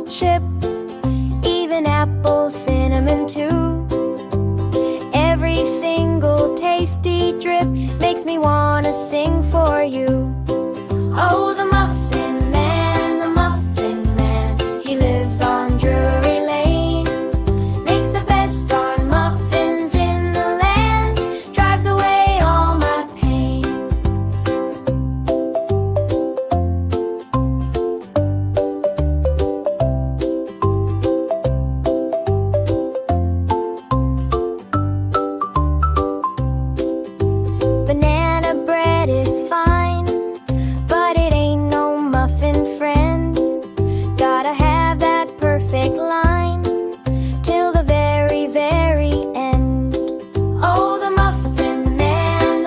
chocolate chip, even apple cinnamon too. Every single tasty drip makes me wanna sing for you. Oh, the Muffin Man, he lives on Drury Lane. Makes the best darn muffins in the land, drives away all my pain. Banana bread is fine, but it ain't no muffin friend. Gotta have that perfect line till the very, very end. Oh, the Muffin Man,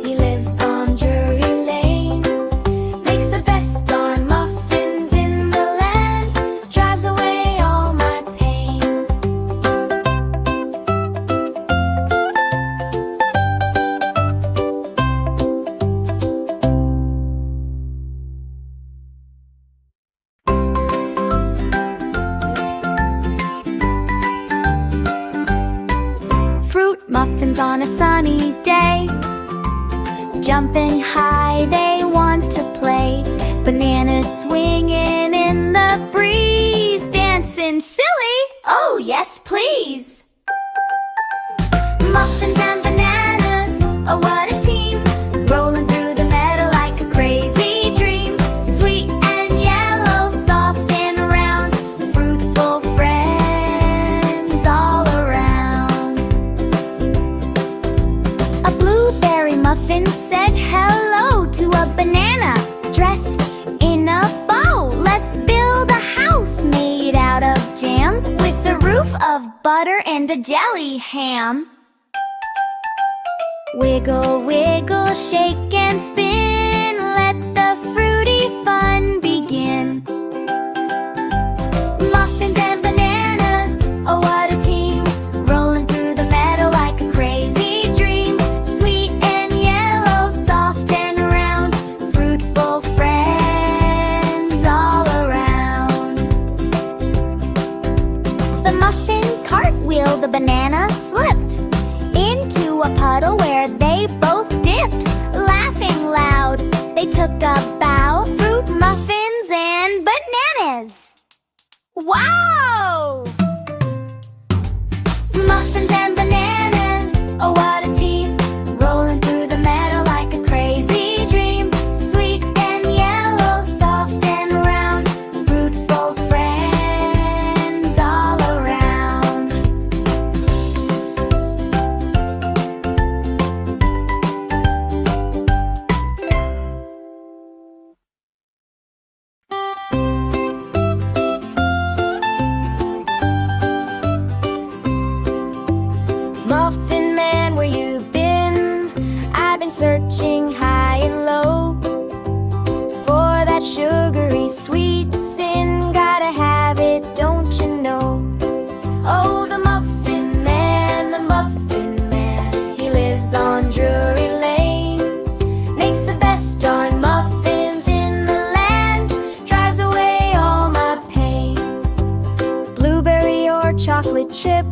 he lives on Drury Lane. Makes the best darn muffins in the land, drives away all my pain. Fruit muffins on a sunny day, jumping high, they want to play. Bananas swinging in the breeze, dancing silly, oh yes please. Muffins and bananas, oh what a team, rolling through the meadow like a crazy dream. Sweet and yellow, soft and round, fruitful friends all around. A blueberry muffin said hello to a banana dressed in a bow. Let's build a house made out of jam, with a roof of butter and a jelly ham. Wiggle, wiggle, shake and spin, let the fruity fun begin. Muffins and bananas, oh what a team, rolling through the meadow like a crazy dream. Sweet and yellow, soft and round, fruitful friends all around. The muffin cartwheeled, the banana slipped into a puddle where they both dipped. Laughing loud, they took a bow, fruit muffins and bananas. Wow! Muffins and bananas, oh what a team, rolling through the meadow like a crazy dream. Sweet and yellow, soft and round, fruitful friends all around. Muffin Man, where you been? I've been searching high and low for that sugary sweet sin. Gotta have it, don't you know? Oh, the Muffin Man, he lives on Drury Lane. Makes the best darn muffins in the land, drives away all my pain. Blueberry or chocolate chip,